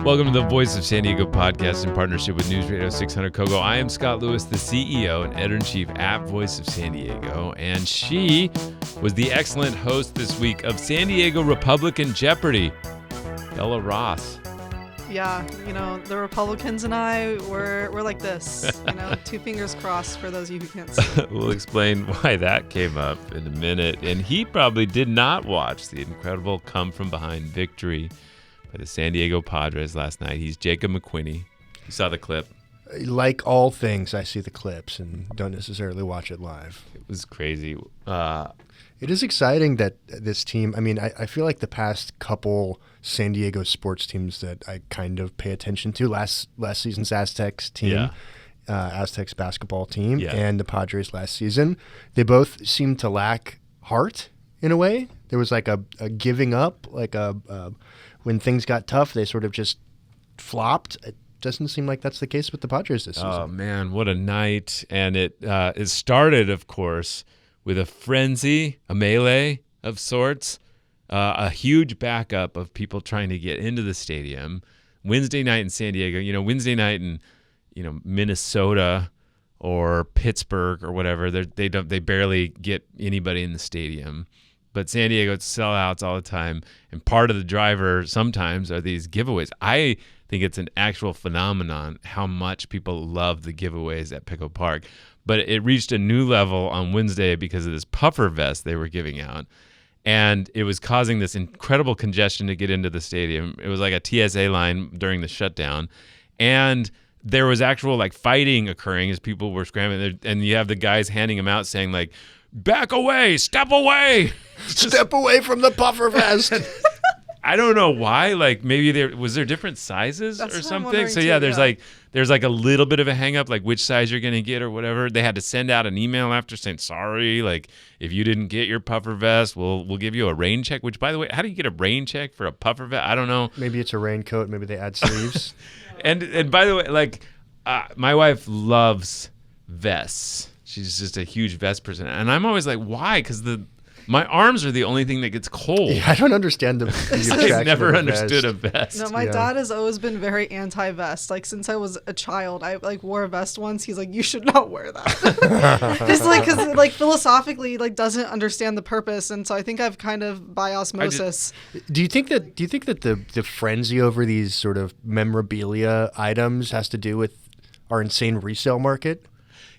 Welcome to the Voice of San Diego podcast in partnership with News Radio 600 Kogo. I am Scott Lewis, the CEO and editor-in-chief at Voice of San Diego, and she was the excellent host this week of San Diego Republican Jeopardy, Bella Ross. Yeah, the Republicans and I, we're like this, two fingers crossed for those of you who can't see. We'll explain why that came up in a minute. And he probably did not watch the incredible come-from-behind victory by the San Diego Padres last night. He's Jacob McQuinney. You saw the clip. Like all things, I see the clips and don't necessarily watch it live. It was crazy. It is exciting that this team, I feel like the past couple San Diego sports teams that I kind of pay attention to, last season's Aztecs team, Aztecs basketball team, and the Padres last season, they both seem to lack heart in a way. There was like a giving up, when things got tough, they sort of just flopped. It doesn't seem like that's the case with the Padres this season. Oh, man, what a night. And it started, of course, with a frenzy, a melee of sorts, a huge backup of people trying to get into the stadium. Wednesday night in San Diego, Wednesday night in, Minnesota or Pittsburgh or whatever, they barely get anybody in the stadium. But San Diego, it's sellouts all the time. And part of the driver sometimes are these giveaways. I think it's an actual phenomenon how much people love the giveaways at Pickle Park. But it reached a new level on Wednesday because of this puffer vest they were giving out. And it was causing this incredible congestion to get into the stadium. It was like a TSA line during the shutdown. And there was actual fighting occurring as people were scrambling. And you have the guys handing them out saying back away, step away. Step away from the puffer vest. I don't know why. Maybe there different sizes or something. So yeah, there's a little bit of a hang up, which size you're gonna get or whatever. They had to send out an email after saying sorry. If you didn't get your puffer vest, we'll give you a rain check. Which, by the way, how do you get a rain check for a puffer vest? I don't know. Maybe it's a raincoat. Maybe they add sleeves. and by the way, my wife loves vests. She's just a huge vest person. And I'm always like, why? Because my arms are the only thing that gets cold. Yeah, I don't understand the attraction. I've never of a understood vest. a vest. No, my dad has always been very anti-vest. Since I was a child, I wore a vest once. He's like, you should not wear that. Just because philosophically doesn't understand the purpose. And so I think I've kind of by osmosis. Do you think that the frenzy over these sort of memorabilia items has to do with our insane resale market?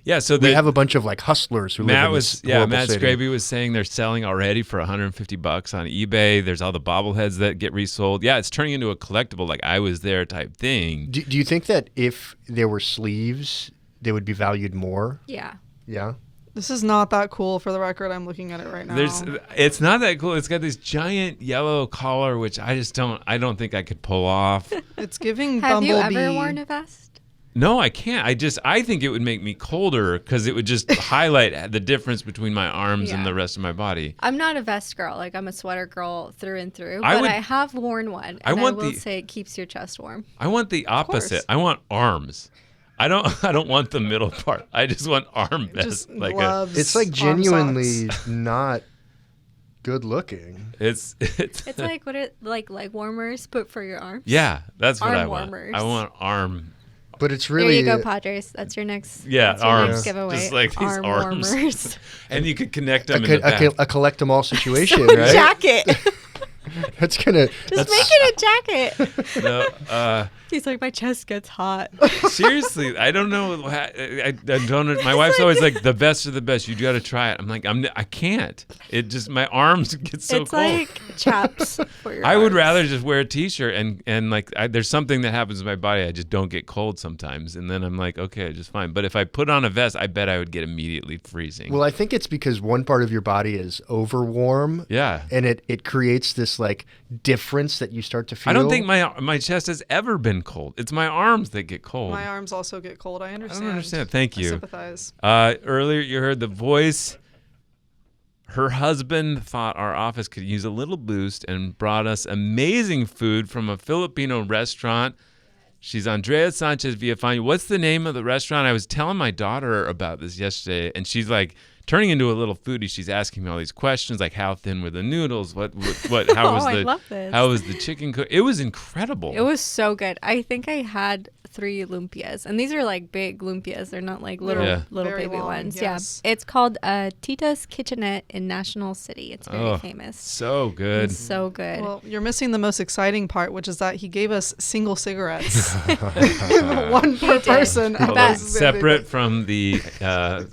Yeah, so we have a bunch of hustlers who live in this horrible Matt city. Scraby was saying they're selling already for $150 on eBay. There's all the bobbleheads that get resold. Yeah, it's turning into a collectible, I was there type thing. Do you think that if there were sleeves, they would be valued more? Yeah. Yeah. This is not that cool, for the record. I'm looking at it right now. It's not that cool. It's got this giant yellow collar, which I don't think I could pull off. It's giving Have Bumblebee. you ever worn a vest? No, I can't. I think it would make me colder because it would just highlight the difference between my arms and the rest of my body. I'm not a vest girl. I'm a sweater girl through and through. But I have worn one, and I will say it keeps your chest warm. I want the opposite. I want arms. I don't want the middle part. I just want arm vest. Gloves, it's genuinely not good looking. It's leg warmers, but for your arms. Yeah, that's what I want. Warmers. I want arm. But it's really... There you go, Padres. That's your next, arms. Next giveaway. Just these arm arms. warmers. And you could connect them in the back. A collect them all situation, So right? Jacket. That's gonna... Just make it a jacket. No, He's like, my chest gets hot. seriously, I don't know. I don't. My wife's always like, the best of the best. You got to try it. I'm like, I can't. It just, my arms get so it's cold. like chaps for your I would arms. rather just wear a t-shirt and there's something that happens to my body. I just don't get cold sometimes, and then I'm like, okay, just fine. But if I put on a vest, I bet I would get immediately freezing. Well, I think it's because one part of your body is over warm. Yeah. And it creates this difference that you start to feel. I don't think my chest has ever been cold. It's my arms that get cold. My arms also get cold. I understand. I don't understand. Thank you. I sympathize. Earlier you heard the voice. Her husband thought our office could use a little boost and brought us amazing food from a Filipino restaurant. She's Andrea Sanchez Villafana. What's the name of the restaurant? I was telling my daughter about this yesterday, and she's like turning into a little foodie. She's asking me all these questions, like how thin were the noodles? How was the chicken cooked? It was incredible. It was so good. I think I had 3 lumpias, and these are like big lumpias. They're not like little Very baby long, ones. yes. Yeah, it's called Tita's Kitchenette in National City. It's very famous. So good. It's so good. Well, you're missing the most exciting part, which is that he gave us single cigarettes, 1 per person. Separate from the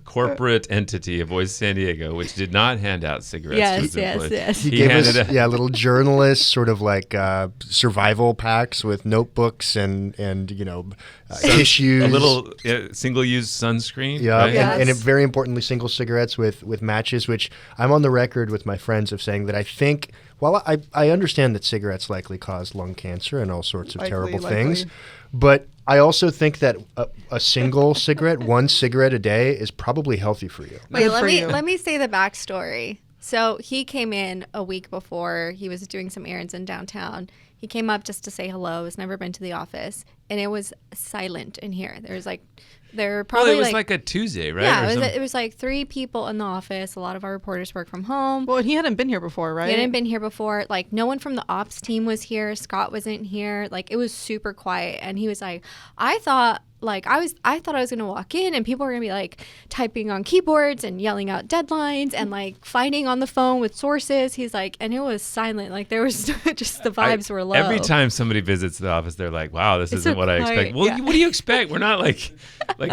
corporate entity of Voice San Diego, which did not hand out cigarettes. Yes. He gave us little journalist sort of like survival packs with notebooks and tissues, a little single-use sunscreen. Yeah, right? and very importantly, single cigarettes with matches, which I'm on the record with my friends of saying that I think, while I understand that cigarettes likely cause lung cancer and all sorts of terrible things, but I also think that a single cigarette, 1 cigarette a day, is probably healthy for you. Wait, let me say the backstory. So he came in a week before. He was doing some errands in downtown. He came up just to say hello. Has never been to the office, and it was silent in here. There were probably it was like a Tuesday, right? Yeah, it was like 3 people in the office. A lot of our reporters work from home. Well, and he hadn't been here before, right? He hadn't been here before. Like, no one from the ops team was here. Scott wasn't here. Like, it was super quiet. And he was like, I thought I was gonna walk in and people were gonna be like typing on keyboards and yelling out deadlines and like fighting on the phone with sources. He's like, and it was silent. Like, there was just the vibes were low. Every time somebody visits the office, they're like, "Wow, this isn't what I expect." Well, what do you expect? We're not like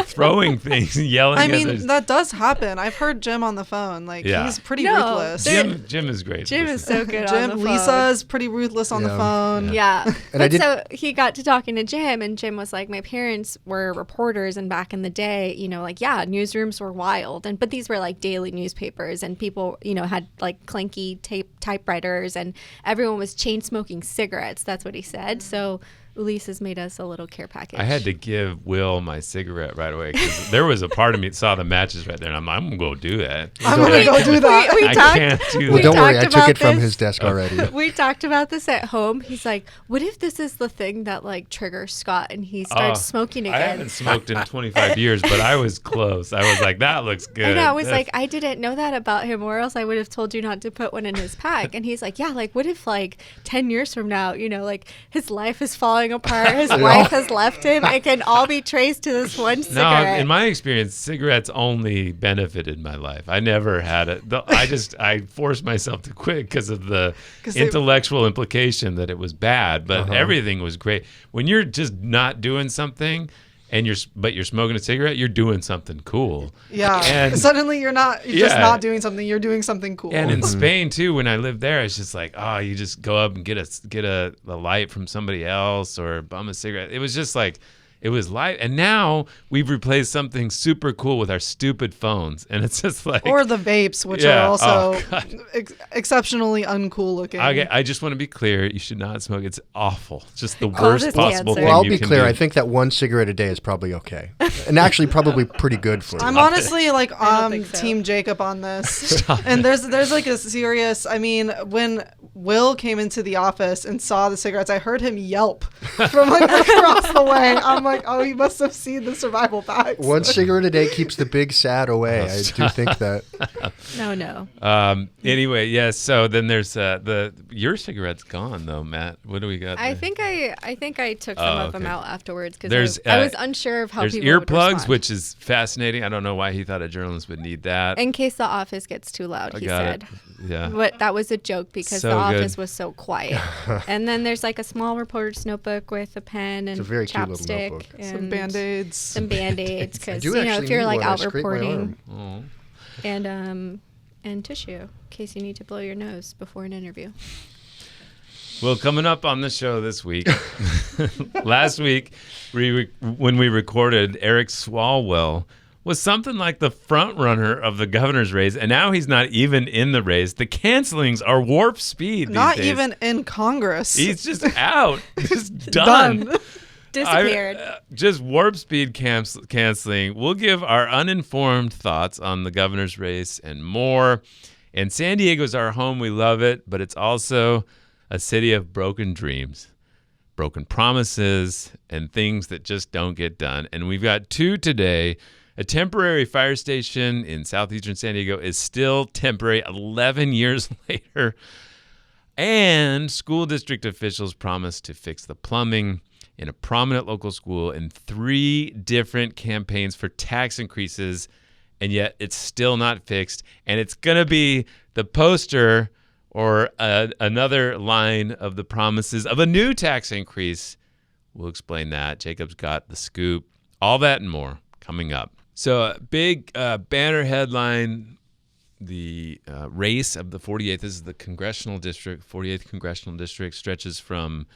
throwing things and yelling. I mean, that does happen. I've heard Jim on the phone. Like, he's pretty ruthless. Jim is great. Jim is so good. Jim, on the phone. Lisa is pretty ruthless on the phone. Yeah. And so he got to talking to Jim, and Jim was like, my parents were reporters, and back in the day, newsrooms were wild, but these were like daily newspapers, and people, had like clanky typewriters, and everyone was chain smoking cigarettes. That's what he said. So Ulises made us a little care package. I had to give Will my cigarette right away because there was a part of me that saw the matches right there, and I'm going to go do that. I'm going to go do that. I can't do that. Well, don't worry. I took it from his desk already. We talked about this at home. He's like, what if this is the thing that like triggers Scott and he starts smoking again? I haven't smoked in 25 years, but I was close. I was like, that looks good. And I was like, I didn't know that about him, or else I would have told you not to put one in his pack. And he's like, yeah, like what if like 10 years from now, like his life is falling apart, his wife has left him, it can all be traced to this one cigarette. No, in my experience, cigarettes only benefited my life. I never had it. I forced myself to quit because of the intellectual implication that it was bad, but everything was great. When you're just not doing something and you're smoking a cigarette, you're doing something cool. Yeah. And suddenly you're just not doing something, you're doing something cool. And in Spain too, when I lived there, it's just like, you just go up and get a light from somebody else or bum a cigarette. It was just like, it was light. And now we've replaced something super cool with our stupid phones. And it's just like... Or the vapes, which are also exceptionally uncool looking. I just want to be clear. You should not smoke. It's awful. It's just the worst possible thing Well, I'll you be can clear. do. I think that 1 cigarette a day is probably okay. And actually probably pretty good for you. I'm honestly like Team Jacob on this. And there's like a serious... I mean, when Will came into the office and saw the cigarettes, I heard him yelp from like across the way. I'm like, oh, he must have seen the survival packs. 1 cigarette a day keeps the big sad away. I do think that. No. Anyway, yes. So then there's your cigarette's gone though, Matt. What do we got? I think I took some of them out afterwards because I was unsure of how people There's would earplugs, respond. which is fascinating. I don't know why he thought a journalist would need that. In case the office gets too loud, he said. Yeah. But that was a joke because So the good. office was so quiet. And then there's like a small reporter's notebook with a pen and It's a very cute little chapstick notebook. and Some Band-Aids. Some Band-Aids because do actually if you're need like one. out I scraped my reporting, arm. and tissue in case you need to blow your nose before an interview. Well, coming up on the show this week, last week when we recorded, Eric Swalwell was something like the front runner of the governor's race, and now he's not even in the race. The cancelings are warp speed. Not these days. even in Congress. He's just out. Just done. Disappeared. Just warp speed canceling. We'll give our uninformed thoughts on the governor's race and more. And San Diego's our home. We love it, but it's also a city of broken dreams, broken promises, and things that just don't get done. And we've got 2 today A temporary fire station in southeastern San Diego is still temporary 11 years later. And school district officials promised to fix the plumbing in a prominent local school in 3 different campaigns for tax increases, and yet it's still not fixed. And it's going to be the poster or another line of the promises of a new tax increase. We'll explain that. Jacob's got the scoop. All that and more coming up. So a big banner headline, the race of the 48th. This is the congressional district, 48th congressional district, stretches from,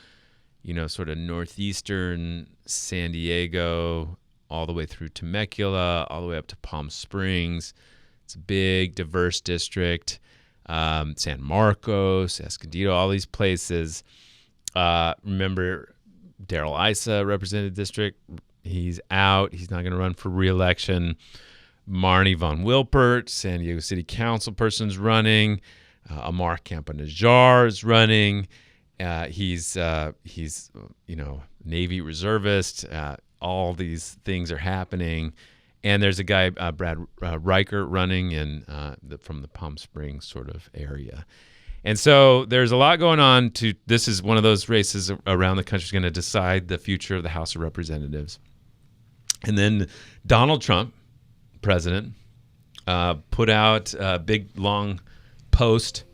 sort of northeastern San Diego all the way through Temecula, all the way up to Palm Springs. It's a big, diverse district. San Marcos, Escondido, all these places. Remember, Darrell Issa represented district. He's out. He's not going to run for re-election. Marnie Von Wilpert, San Diego City Council person's running. Amar Campa-Najjar is running. He's Navy reservist. All these things are happening. And there's a guy, Brad Reichert, running from the Palm Springs sort of area. And so there's a lot going on. This is one of those races around the country is going to decide the future of the House of Representatives. And then Donald Trump, president, put out a big, long post,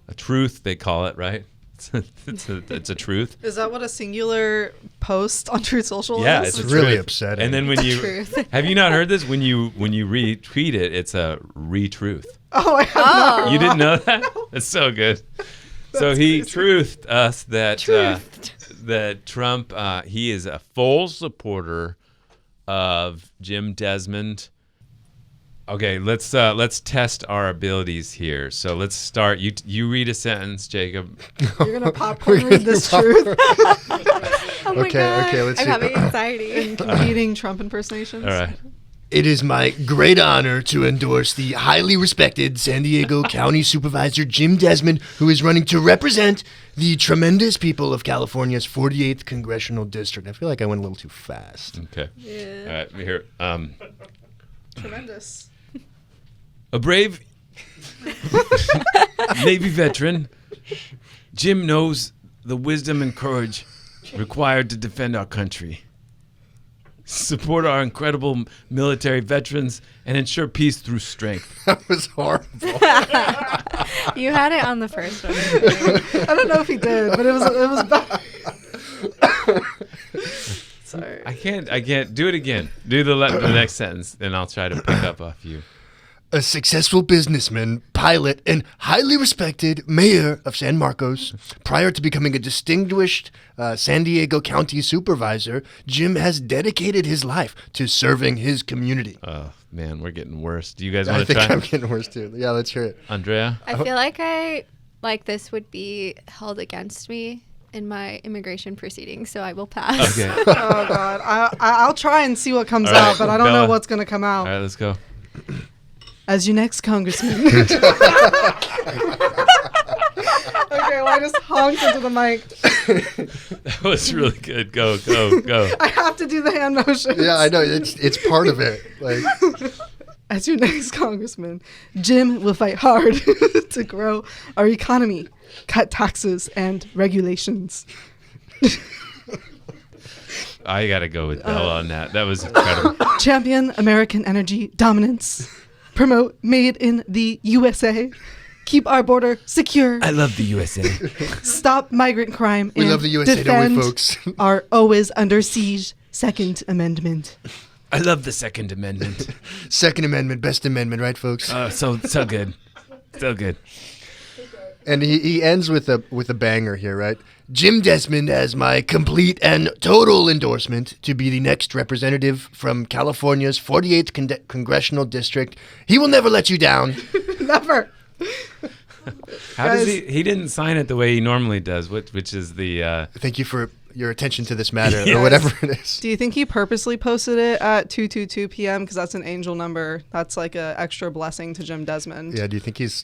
a truth, they call it, right? It's a truth. Is that what a singular post on Truth Social is? It's really upsetting. And then when have you not heard this? When you retweet it, it's a retruth. Oh, I have not. You didn't know that? That's so good. So he truthed us that Trump, he is a full supporter of Jim Desmond. Okay, let's test our abilities here. So let's start. You read a sentence, Jacob. You're gonna popcorn read this truth. Oh my God. Okay, let's see. I'm having anxiety. In competing Trump impersonations. All right. It is my great honor to endorse the highly respected San Diego County Supervisor Jim Desmond, who is running to represent the tremendous people of California's 48th Congressional District. I feel like I went a little too fast. Okay. Yeah. All right. Here. Tremendous. A brave Navy veteran, Jim knows the wisdom and courage required to defend our country, support our incredible military veterans, and ensure peace through strength. That was horrible. You had it on the first one. I don't know if he did, but it was bad. Sorry. I can't do it again. Do the next sentence, and I'll try to pick up off you. A successful businessman, pilot, and highly respected mayor of San Marcos. Prior to becoming a distinguished San Diego County supervisor, Jim has dedicated his life to serving his community. Oh, man, we're getting worse. Do you guys want I to try? think I'm getting worse, too. Yeah, let's hear it. Andrea? I feel like this would be held against me in my immigration proceedings, so I will pass. Okay. Oh God, I'll try and see what comes All right, out, but I don't Bella. know what's gonna come out. All right, let's go. As your next congressman. Okay, well, I just honked into the mic. That was really good. Go. I have to do the hand motions. Yeah, I know. It's part of it. Like, As your next congressman, Jim will fight hard to grow our economy, cut taxes and regulations. I got to go with Bella on that. That was incredible. Champion American energy dominance. Promote made in the USA. Keep our border secure. I love the USA. Stop migrant crime. we and love the USA, don't we, defend folks? our always under siege Second Amendment. I love the Second Amendment. Second Amendment, best amendment, right, folks? So good. So good. And he ends with a banger here, right? Jim Desmond has my complete and total endorsement to be the next representative from California's 48th Congressional District. He will never let you down. Never. How does he? He didn't sign it the way he normally does, which is the. Thank you for your attention to this matter, Yes. or whatever it is. Do you think he purposely posted it at 2:22 p.m. because that's an angel number? That's like an extra blessing to Jim Desmond. Yeah, do you think he's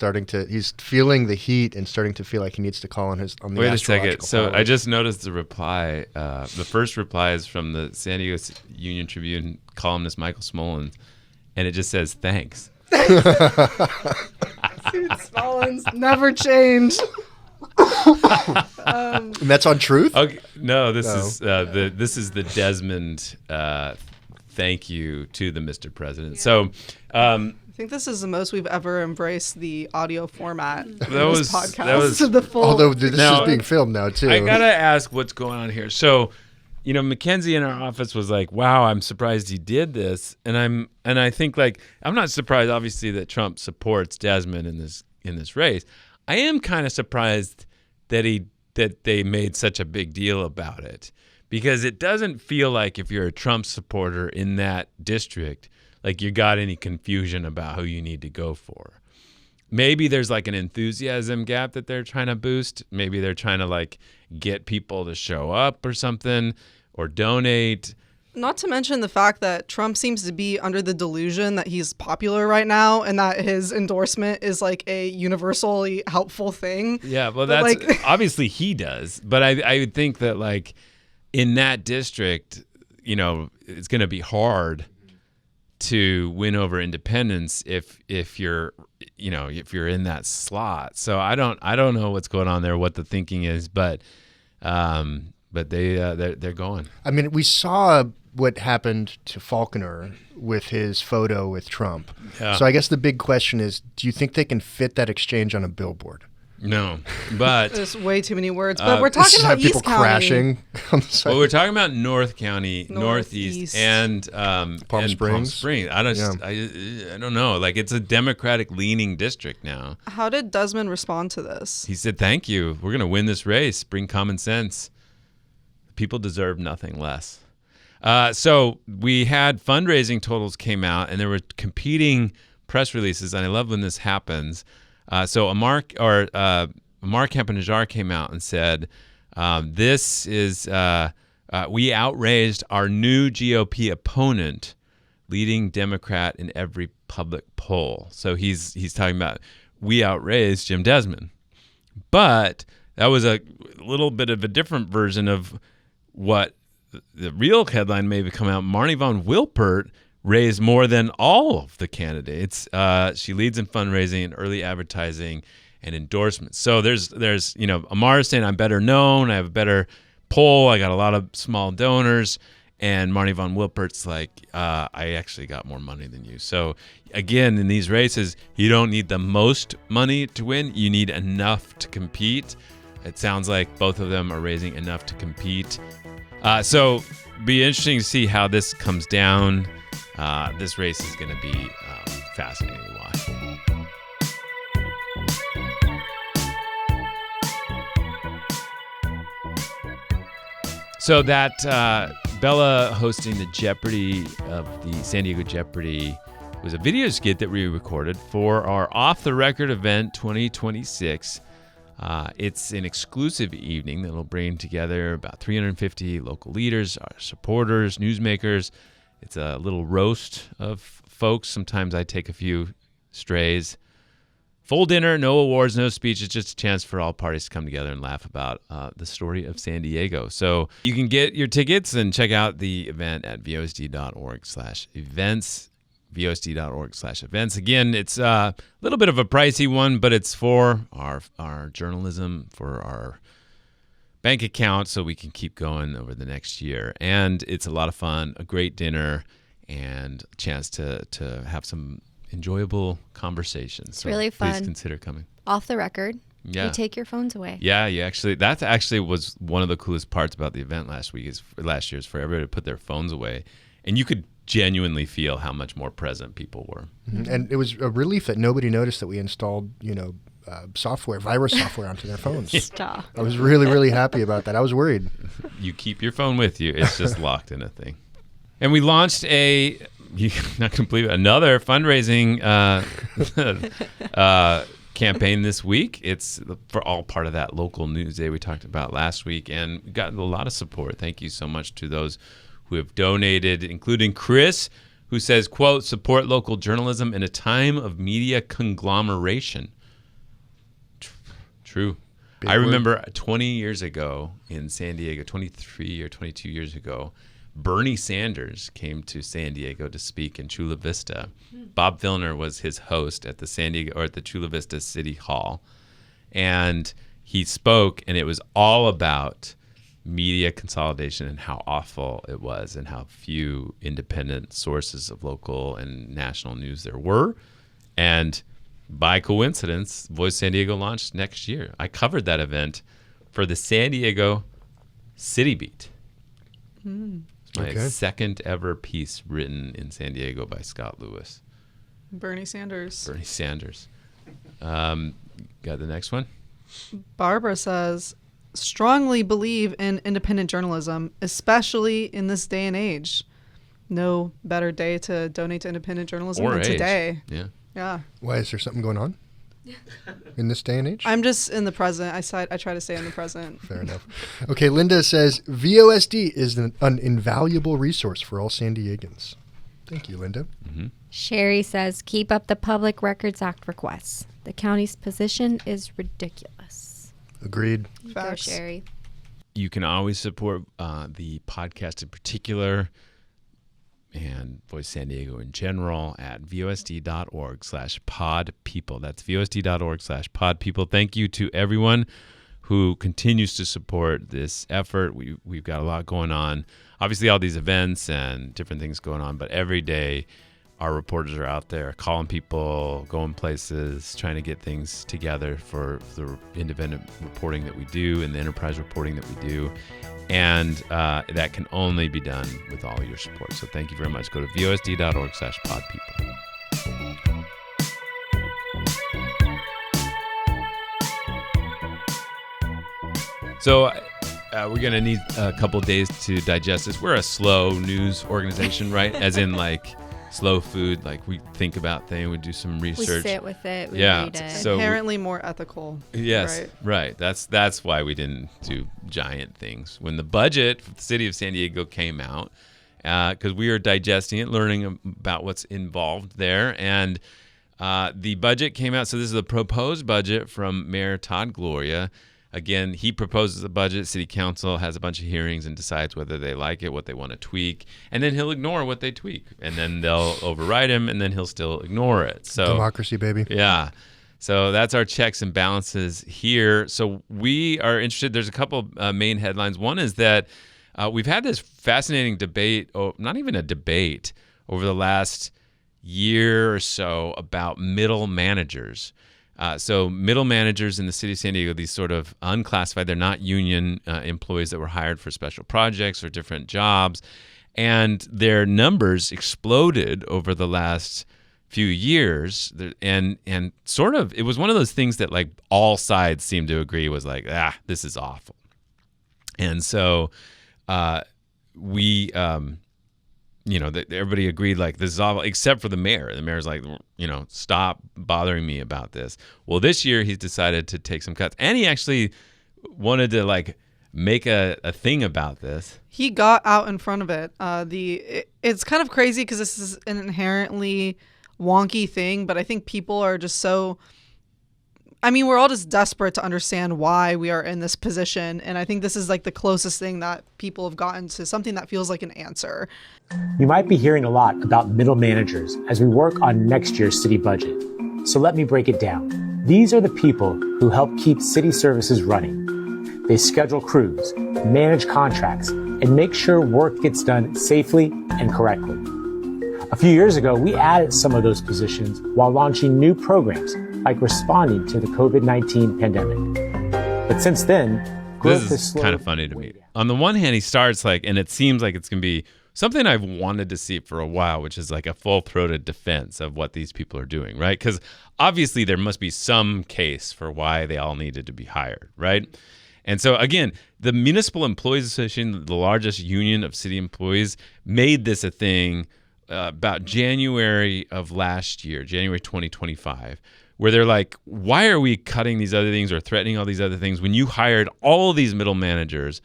feeling the heat and starting to feel like he needs to call on the Wait a second. astrological So powers? I just noticed the reply. The first reply is from the San Diego Union Tribune columnist Michael Smolin, and it just says thanks. Dude, Smallins never change. And that's on Truth? Okay, no, this is the Desmond thank you to the Mr. President. So I think this is the most we've ever embraced the audio format of That was- this podcast. that was- To the full. Although this Now- is being filmed now, too. I gotta ask what's going on here. So, Mackenzie in our office was like, "Wow, I'm surprised he did this," and I think like I'm not surprised, obviously, that Trump supports Desmond in this race. I am kind of surprised that they made such a big deal about it, because it doesn't feel like if you're a Trump supporter in that district, like you got any confusion about who you need to go for. Maybe there's like an enthusiasm gap that they're trying to boost. Maybe they're trying to like get people to show up or something or donate. Not to mention the fact that Trump seems to be under the delusion that he's popular right now and that his endorsement is like a universally helpful thing. Yeah, well, But, that's like- obviously he does. But I would think that like in that district, it's going to be hard to win over independents if you're in that slot. So I don't know what's going on there, what the thinking is, but they're going. I mean, we saw what happened to Faulconer with his photo with Trump. Yeah. So I guess the big question is, do you think they can fit that exchange on a billboard? No, but There's way too many words. But we're Just talking have about people East County. crashing on the side. well, we're talking about North County, Northeast, Northeast. and Palm Palm Springs. Springs. I don't know. Like it's a Democratic leaning district now. How did Desmond respond to this? He said, "Thank you. We're going to win this race. Bring common sense. People deserve nothing less." So we had fundraising totals came out, and there were competing press releases, and I love when this happens. So Mark Campanajjar came out and said, "This is we outraised our new GOP opponent, leading Democrat in every public poll." So he's talking about we outraised Jim Desmond, but that was a little bit of a different version of what the real headline may have come out. Marnie von Wilpert raised more than all of the candidates. She leads in fundraising and early advertising and endorsements. So there's Amar is saying I'm better known, I have a better poll, I got a lot of small donors, and Marnie von Wilpert's like, I actually got more money than you. So again, in these races, you don't need the most money to win, you need enough to compete. It sounds like both of them are raising enough to compete. So be interesting to see how this comes down. This race is going to be fascinating to watch. So that Bella hosting the Jeopardy of the San Diego Jeopardy was a video skit that we recorded for our Off the Record event 2026. It's an exclusive evening that will bring together about 350 local leaders, our supporters, newsmakers. It's a little roast of folks. Sometimes I take a few strays. Full dinner, no awards, no speeches, just a chance for all parties to come together and laugh about the story of San Diego. So you can get your tickets and check out the event at vosd.org/events. vosd.org/events. Again, it's a little bit of a pricey one, but it's for our journalism, for our bank account, so we can keep going over the next year. And it's a lot of fun, a great dinner, and a chance to have some enjoyable conversations. It's really fun. Please consider coming. Off the record. Yeah. You take your phones away. Yeah, that actually was one of the coolest parts about the event last year is for everybody to put their phones away, and you could genuinely feel how much more present people were. Mm-hmm. And it was a relief that nobody noticed that we installed, virus software onto their phones. Stop. I was really, really happy about that. I was worried. You keep your phone with you. It's just locked in a thing. And we launched another fundraising campaign this week. It's for all part of that local news day we talked about last week, and we got a lot of support. Thank you so much to those who have donated, including Chris, who says, quote, "Support local journalism in a time of media conglomeration." True. Big I word. remember 20 years ago in San Diego, 23 or 22 years ago, Bernie Sanders came to San Diego to speak in Chula Vista. Bob Filner was his host at the Chula Vista City Hall, and he spoke, and it was all about media consolidation and how awful it was and how few independent sources of local and national news there were. And by coincidence, Voice San Diego launched next year. I covered that event for the San Diego City Beat. It's my second ever piece written in San Diego by Scott Lewis. Bernie Sanders. Got the next one? Barbara says, strongly believe in independent journalism, especially in this day and age. No better day to donate to independent journalism than today. Yeah. Why, is there something going on in this day and age? I'm just in the present. I try to stay in the present. Fair enough. Okay, Linda says, VOSD is an invaluable resource for all San Diegans. Thank you, Linda. Mm-hmm. Sherry says, keep up the Public Records Act requests. The county's position is ridiculous. Agreed. Facts. Go, Sherry. You can always support the podcast in particular and Voice San Diego in general at vosd.org/podpeople. That's vosd.org/podpeople. Thank you to everyone who continues to support this effort. We've got a lot going on. Obviously, all these events and different things going on, but every day our reporters are out there calling people, going places, trying to get things together for the independent reporting that we do and the enterprise reporting that we do. And that can only be done with all your support. So thank you very much. Go to vosd.org/podpeople. So we're going to need a couple days to digest this. We're a slow news organization, right? As in like slow food, like we think about things, we do some research. We sit with it, we Yeah, read it. so Inherently more ethical. Yes, right. That's why we didn't do giant things. When the budget for the city of San Diego came out, because we were digesting it, learning about what's involved there, and the budget came out. So this is the proposed budget from Mayor Todd Gloria. Again, he proposes a budget. City Council has a bunch of hearings and decides whether they like it, what they want to tweak, and then he'll ignore what they tweak, and then they'll override him, and then he'll still ignore it. So democracy, baby. Yeah. So that's our checks and balances here. So we are interested. There's a couple main headlines. One is that we've had this fascinating debate, not even a debate, over the last year or so about middle managers. So middle managers in the city of San Diego, these sort of unclassified, they're not union employees that were hired for special projects or different jobs. And their numbers exploded over the last few years. And sort of, it was one of those things that like all sides seemed to agree was like, this is awful. And so everybody agreed like this is awful, except for the mayor. The mayor's like, stop bothering me about this. Well, this year he's decided to take some cuts, and he actually wanted to like make a thing about this. He got out in front of it. It's kind of crazy because this is an inherently wonky thing, but I think people are just so. We're all just desperate to understand why we are in this position. And I think this is like the closest thing that people have gotten to something that feels like an answer. You might be hearing a lot about middle managers as we work on next year's city budget. So let me break it down. These are the people who help keep city services running. They schedule crews, manage contracts, and make sure work gets done safely and correctly. A few years ago, we added some of those positions while launching new programs like responding to the COVID-19 pandemic. But since then, growth this has is slowed. kind of funny to me. On the one hand, he starts like, and it seems like it's going to be something I've wanted to see for a while, which is like a full-throated defense of what these people are doing, right? Because obviously there must be some case for why they all needed to be hired, right? And so again, the Municipal Employees Association, the largest union of city employees, made this a thing about January of last year, January 2025, where they're like, why are we cutting these other things or threatening all these other things when you hired all these middle managers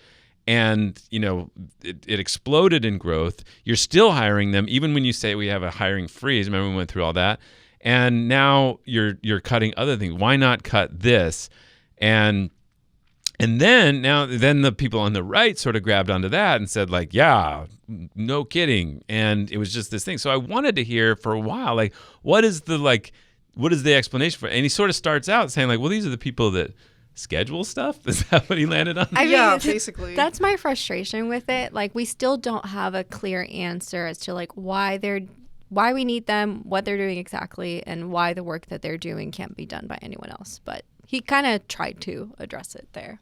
and, it exploded in growth. You're still hiring them, even when you say we have a hiring freeze. Remember, we went through all that. And now you're cutting other things. Why not cut this? And And then the people on the right sort of grabbed onto that and said, like, yeah, no kidding. And it was just this thing. So I wanted to hear for a while, like, what is the explanation for it? And he sort of starts out saying, like, well, these are the people that schedule stuff. Is that what he landed on? Yeah, basically. That's my frustration with it. Like, we still don't have a clear answer as to like why we need them, what they're doing exactly, and why the work that they're doing can't be done by anyone else. But he kind of tried to address it there.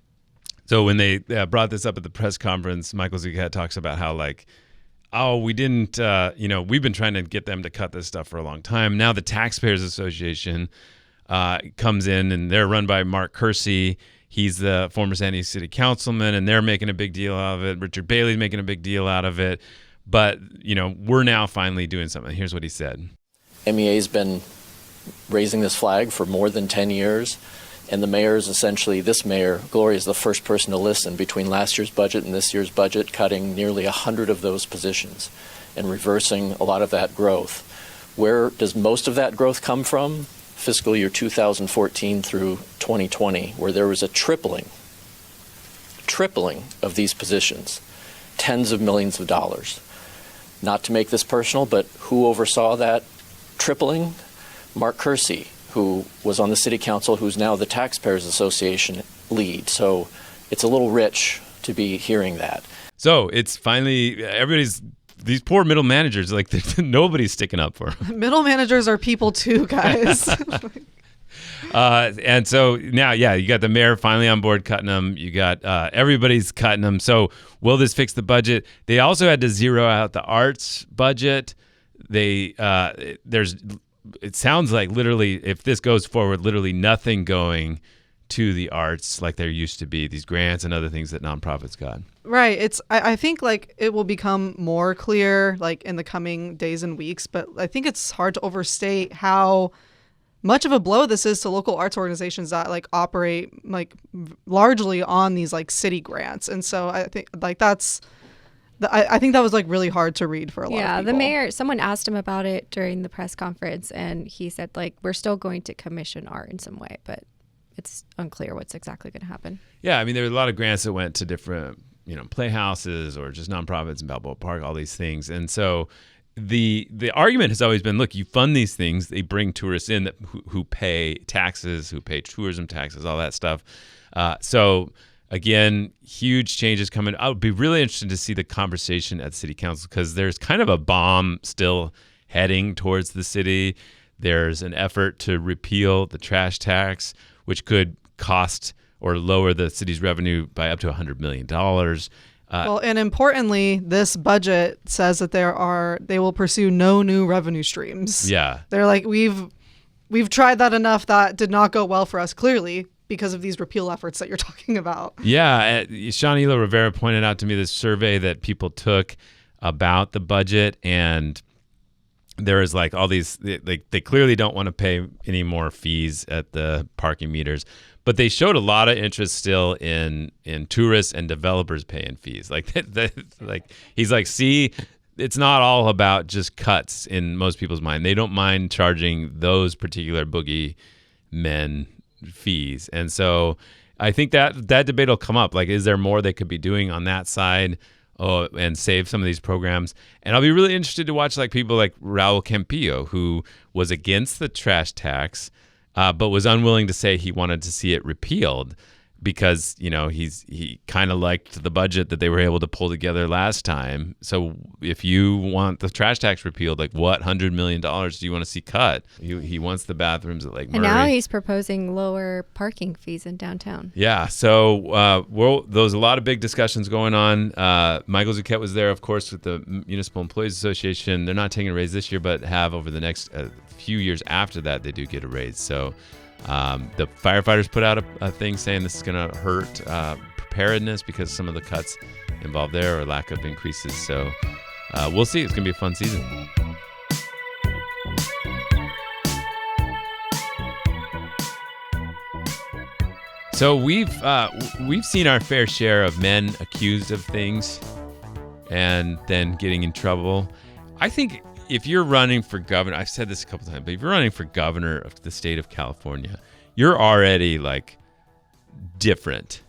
So when they brought this up at the press conference, Michael Zucchet talks about how, like, oh, we didn't, we've been trying to get them to cut this stuff for a long time. Now the Taxpayers Association comes in, and they're run by Mark Kersey. He's the former San Diego City councilman, and they're making a big deal out of it. Richard Bailey's making a big deal out of it. But, we're now finally doing something. Here's what he said. MEA's been raising this flag for more than 10 years. And the mayor is essentially, this mayor, Gloria, is the first person to listen between last year's budget and this year's budget, cutting nearly 100 of those positions and reversing a lot of that growth. Where does most of that growth come from? Fiscal year 2014 through 2020, where there was a tripling of these positions, tens of millions of dollars. Not to make this personal, but who oversaw that tripling? Mark Kersey, who was on the city council, who's now the Taxpayers Association lead. So it's a little rich to be hearing that. So it's finally, these poor middle managers, like, nobody's sticking up for them. Middle managers are people too, guys. And so now, you got the mayor finally on board cutting them. You got everybody's cutting them. So will this fix the budget? They also had to zero out the arts budget. It sounds like literally, if this goes forward, literally nothing going to the arts like there used to be, these grants and other things that nonprofits got. Right. I think like it will become more clear like in the coming days and weeks, but I think it's hard to overstate how much of a blow this is to local arts organizations that like operate like largely on these like city grants. And so I think like I think that was like really hard to read for a lot of people. Yeah, the mayor, someone asked him about it during the press conference, and he said like, we're still going to commission art in some way, but it's unclear what's exactly going to happen. Yeah, I mean, there were a lot of grants that went to different, playhouses or just nonprofits in Balboa Park, all these things. And so the argument has always been, look, you fund these things, they bring tourists in who pay taxes, who pay tourism taxes, all that stuff. So again, huge changes coming. I would be really interested to see the conversation at City Council because there's kind of a bomb still heading towards the city. There's an effort to repeal the trash tax, which could cost or lower the city's revenue by up to $100 million. Well, and importantly, this budget says that they will pursue no new revenue streams. Yeah. They're like, we've tried that enough. That did not go well for us, clearly, because of these repeal efforts that you're talking about. Yeah. Sean Elo Rivera pointed out to me this survey that people took about the budget, and there is like all these, they clearly don't want to pay any more fees at the parking meters, but they showed a lot of interest still in tourists and developers paying fees. Like he's like, see, it's not all about just cuts in most people's mind. They don't mind charging those particular boogie men fees. And so I think that debate will come up. Like, is there more they could be doing on that side? And save some of these programs. And I'll be really interested to watch like people like Raul Campillo, who was against the trash tax, but was unwilling to say he wanted to see it repealed because, he kind of liked the budget that they were able to pull together last time. So if you want the trash tax repealed, like what $100 million do you want to see cut? He wants the bathrooms at Lake Murray. And now he's proposing lower parking fees in downtown. Yeah. So there's a lot of big discussions going on. Michael Zucchet was there, of course, with the Municipal Employees Association. They're not taking a raise this year, but have over the next few years after that, they do get a raise. So the firefighters put out a thing saying this is going to hurt preparedness because some of the cuts involved there or lack of increases. So we'll see. It's going to be a fun season. So we've seen our fair share of men accused of things and then getting in trouble. I think if you're running for governor, I've said this a couple times, but if you're running for governor of the state of California, you're already like different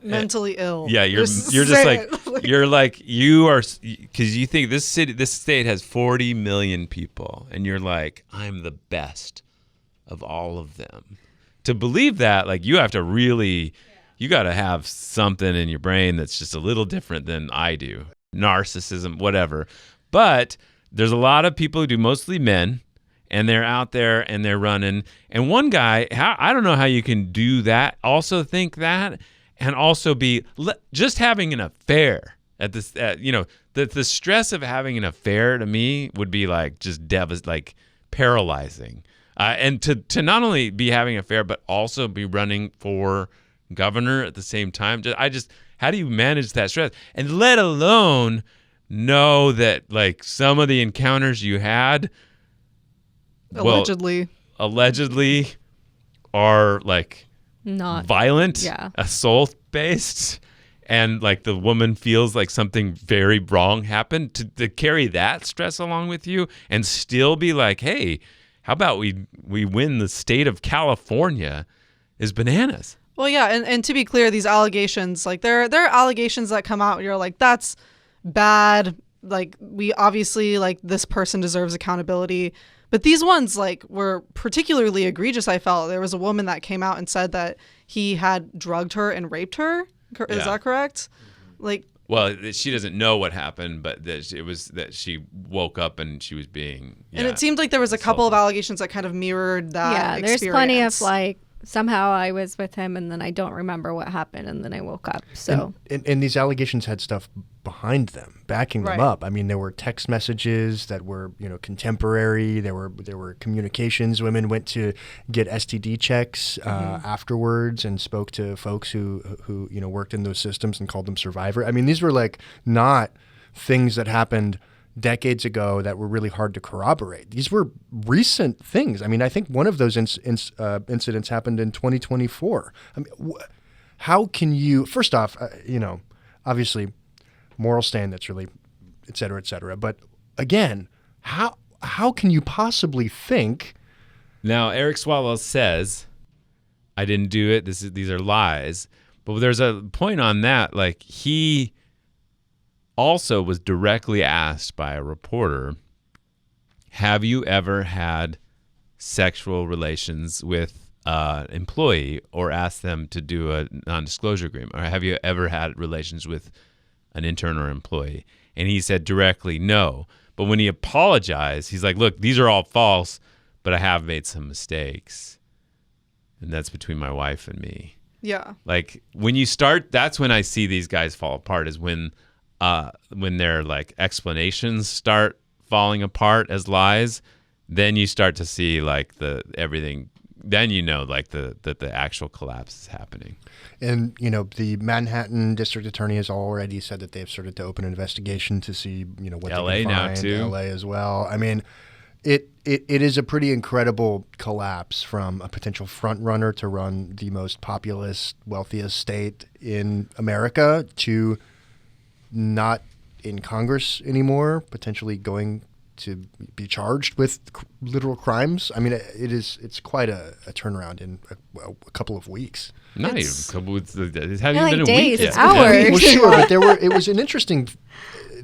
mentally ill. Yeah, you're Just just say like it. you're like you are, because you think this state has 40 million people, and you're like, I'm the best of all of them. To believe that, like, you have to really, you got to have something in your brain that's just a little different than I do. Narcissism, whatever. But there's a lot of people who do, mostly men, and they're out there and they're running. And one guy, I don't know how you can do that, also think that, and also be just having an affair at this, the stress of having an affair to me would be like just like paralyzing. And to not only be having an affair, but also be running for governor at the same time. How do you manage that stress? And let alone know that, like, some of the encounters you had, Allegedly are like Not violent, yeah. assault based, and like the woman feels like something very wrong happened. To carry that stress along with you and still be like, hey, how about we win the state of California, is bananas. Well, yeah, and to be clear, these allegations, like there are allegations that come out, you're like, that's bad. Like, we obviously, like, this person deserves accountability. But these ones, like, were particularly egregious, I felt. There was a woman that came out and said that he had drugged her and raped her. Is that correct? Like, well, she doesn't know what happened, but that it was that she woke up and she was being. and it seemed like there was a couple of allegations that kind of mirrored that. Yeah, there's plenty of like, somehow I was with him and then I don't remember what happened and then I woke up. So and these allegations had stuff behind them, backing them Right. up. I mean, there were text messages that were, contemporary. There were communications. Women went to get STD checks afterwards and spoke to folks who worked in those systems and called them survivor. I mean, these were like not things that happened decades ago that were really hard to corroborate. These were recent things. I mean, I think one of those incidents happened in 2024. I mean, how can you, first off, obviously moral stand that's really, et cetera, et cetera. But again, how can you possibly think? Now, Eric Swalwell says, I didn't do it. These are lies. But there's a point on that. Like, he also was directly asked by a reporter, have you ever had sexual relations with an employee or asked them to do a non-disclosure agreement? Or have you ever had relations with an intern or employee? And he said directly no. But when he apologized, he's like, look, these are all false, but I have made some mistakes. And that's between my wife and me. Yeah. Like, when you start, that's when I see these guys fall apart, is when their like explanations start falling apart as lies. Then you start to see like the everything. Then like that the actual collapse is happening. And the Manhattan District Attorney has already said that they've started to open an investigation to see what LA they can now find. too. LA as well. I mean, it is a pretty incredible collapse from a potential front runner to run the most populous, wealthiest state in America to not in Congress anymore, potentially going to be charged with literal crimes. I mean, it's quite a turnaround in a couple of weeks. Not even a couple. It hasn't like even been a days, week it's yet. hours. Well, sure, but it was interesting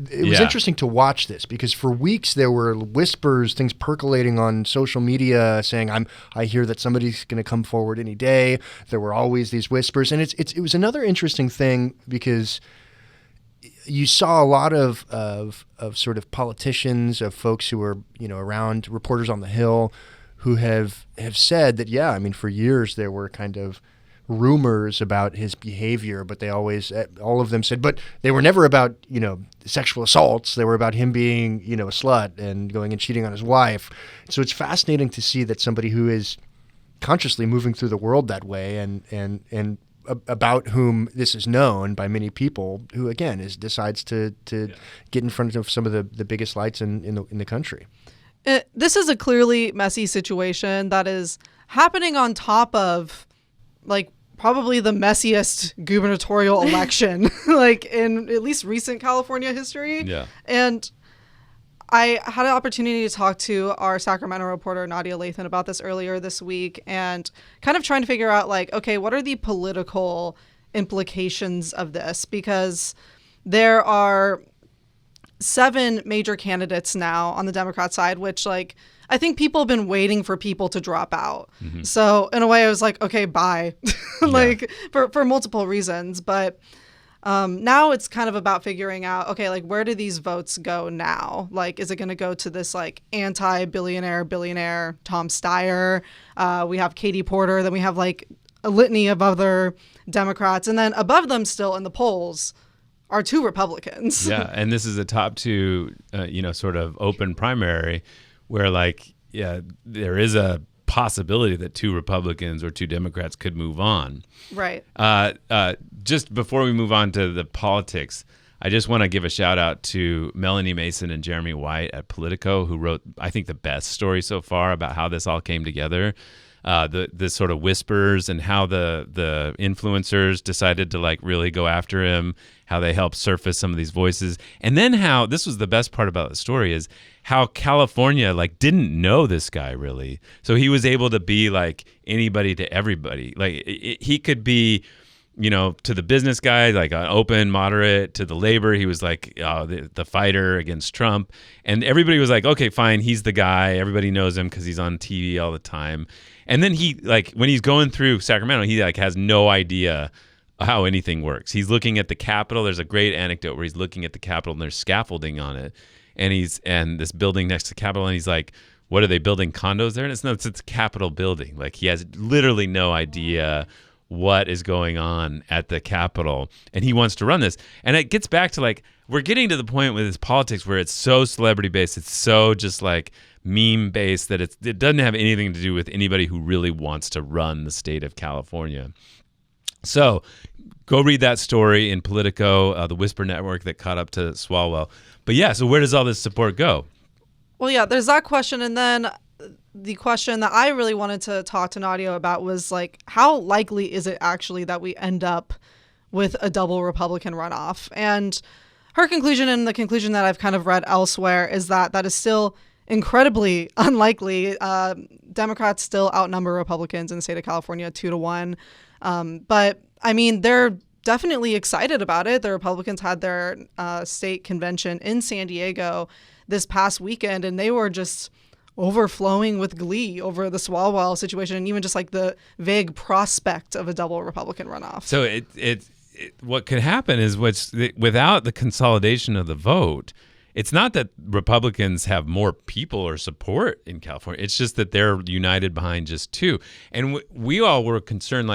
Yeah. interesting to watch this because for weeks there were whispers, things percolating on social media saying, I hear that somebody's going to come forward any day. There were always these whispers. And it was another interesting thing because you saw a lot of sort of politicians, of folks who were, around, reporters on the Hill, who have said that, yeah, I mean, for years there were kind of rumors about his behavior, but they always, all of them said, but they were never about, sexual assaults. They were about him being, a slut and going and cheating on his wife. So it's fascinating to see that somebody who is consciously moving through the world that way and about whom this is known by many people, who again decides to get in front of some of the biggest lights in the country. This is a clearly messy situation that is happening on top of like probably the messiest gubernatorial election like in at least recent California history. Yeah. And I had an opportunity to talk to our Sacramento reporter, Nadia Lathan, about this earlier this week and kind of trying to figure out like, okay, what are the political implications of this, because there are 7 major candidates now on the Democrat side, which like I think people have been waiting for people to drop out. So in a way I was like, okay, bye. Like for multiple reasons. But now it's kind of about figuring out, okay, like where do these votes go now? Like, is it going to go to this like billionaire Tom Steyer? We have Katie Porter. Then we have like a litany of other Democrats. And then above them still in the polls are 2 Republicans. Yeah. And this is a top 2, sort of open primary where like, yeah, there is a possibility that 2 Republicans or 2 Democrats could move on. Right. Just before we move on to the politics, I just want to give a shout out to Melanie Mason and Jeremy White at Politico, who wrote, I think, the best story so far about how this all came together. The sort of whispers and how the influencers decided to like really go after him, how they helped surface some of these voices. And then how, this was the best part about the story, is how California like didn't know this guy really. So he was able to be like anybody to everybody. Like he could be, to the business guy, like an open, moderate, to the labor. He was like the fighter against Trump. And everybody was like, okay, fine, he's the guy. Everybody knows him because he's on TV all the time. And then he, like, when he's going through Sacramento, he like has no idea how anything works. He's looking at the Capitol. There's a great anecdote where he's looking at the Capitol and there's scaffolding on it. And this building next to the Capitol, and he's like, what are they building, condos there? And it's a Capitol building. Like, he has literally no idea what is going on at the Capitol, and he wants to run this. And it gets back to like, we're getting to the point with this politics where it's so celebrity based, it's so just like meme based that it doesn't have anything to do with anybody who really wants to run the state of California. So go read that story in Politico, the Whisper Network that caught up to Swalwell. But yeah, so where does all this support go? Well, yeah, there's that question. And then the question that I really wanted to talk to Nadia about was like, how likely is it actually that we end up with a double Republican runoff? And her conclusion, and the conclusion that I've kind of read elsewhere, is that is still incredibly unlikely. Democrats still outnumber Republicans in the state of California 2-1. But I mean, they're definitely excited about it. The Republicans had their state convention in San Diego this past weekend, and they were just overflowing with glee over the Swalwell situation, and even just like the vague prospect of a double Republican runoff. So what could happen is without the consolidation of the vote, it's not that Republicans have more people or support in California. It's just that they're united behind just 2. And we all were concerned,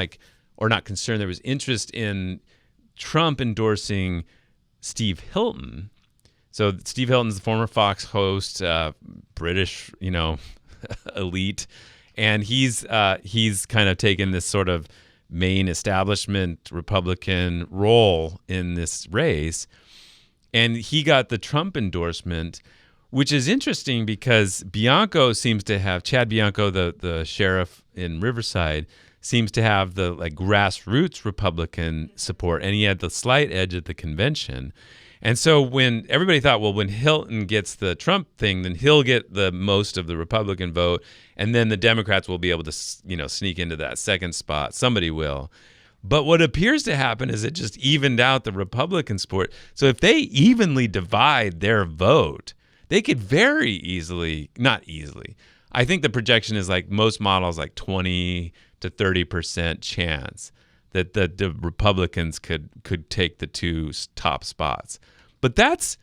or not concerned, there was interest in Trump endorsing Steve Hilton. So Steve Hilton's the former Fox host, British, elite, and he's kind of taken this sort of main establishment Republican role in this race, and he got the Trump endorsement, which is interesting because Bianco seems to have, Chad Bianco, the sheriff in Riverside, seems to have the like grassroots Republican support, and he had the slight edge at the convention. And so when everybody thought, well, when Hilton gets the Trump thing, then he'll get the most of the Republican vote, and then the Democrats will be able to, sneak into that second spot. Somebody will. But what appears to happen is it just evened out the Republican support. So if they evenly divide their vote, they could very easily, not easily, I think the projection is like most models, like 20 to 30% chance that the Republicans could take the 2 top spots. But that's,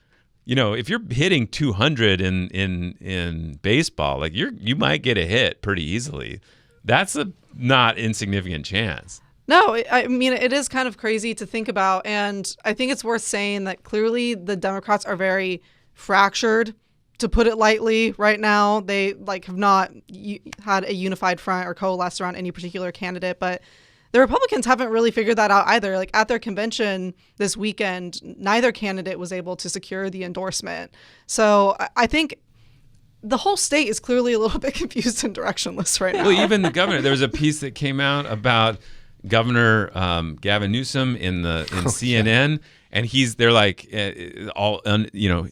if you're hitting 200 in baseball, like you might get a hit pretty easily. That's a not insignificant chance. No, I mean, it is kind of crazy to think about. And I think it's worth saying that clearly the Democrats are very fractured, to put it lightly, right now. They have not had a unified front or coalesced around any particular candidate. But the Republicans haven't really figured that out either. Like at their convention this weekend, neither candidate was able to secure the endorsement. So I think the whole state is clearly a little bit confused and directionless right now. Well, even the governor, there was a piece that came out about Governor Gavin Newsom in CNN, and they're like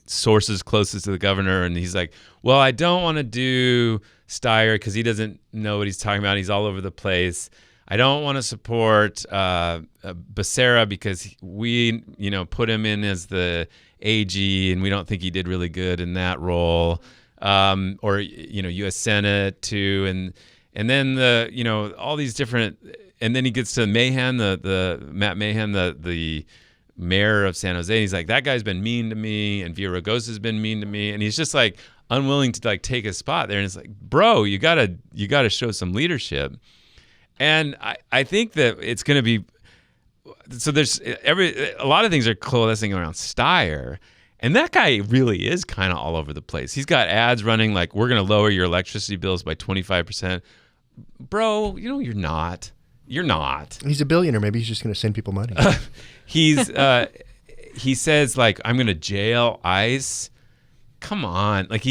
sources closest to the governor, and he's like, well, I don't want to do Steyer because he doesn't know what he's talking about. He's all over the place. I don't want to support Becerra because we, put him in as the AG, and we don't think he did really good in that role. Or U.S. Senate too, and then all these different, and then he gets to Mayhem, the Matt Mayhem, the mayor of San Jose. And he's like, that guy's been mean to me, and Villaraigosa's been mean to me, and he's just like unwilling to like take a spot there. And it's like, bro, you gotta show some leadership. And I think that it's gonna be so. There's a lot of things are coalescing around Steyer. And that guy really is kind of all over the place. He's got ads running like, we're going to lower your electricity bills by 25%. Bro, you're not. You're not. He's a billionaire. Maybe he's just going to send people money. He says, like, I'm going to jail ICE. Come on. Like,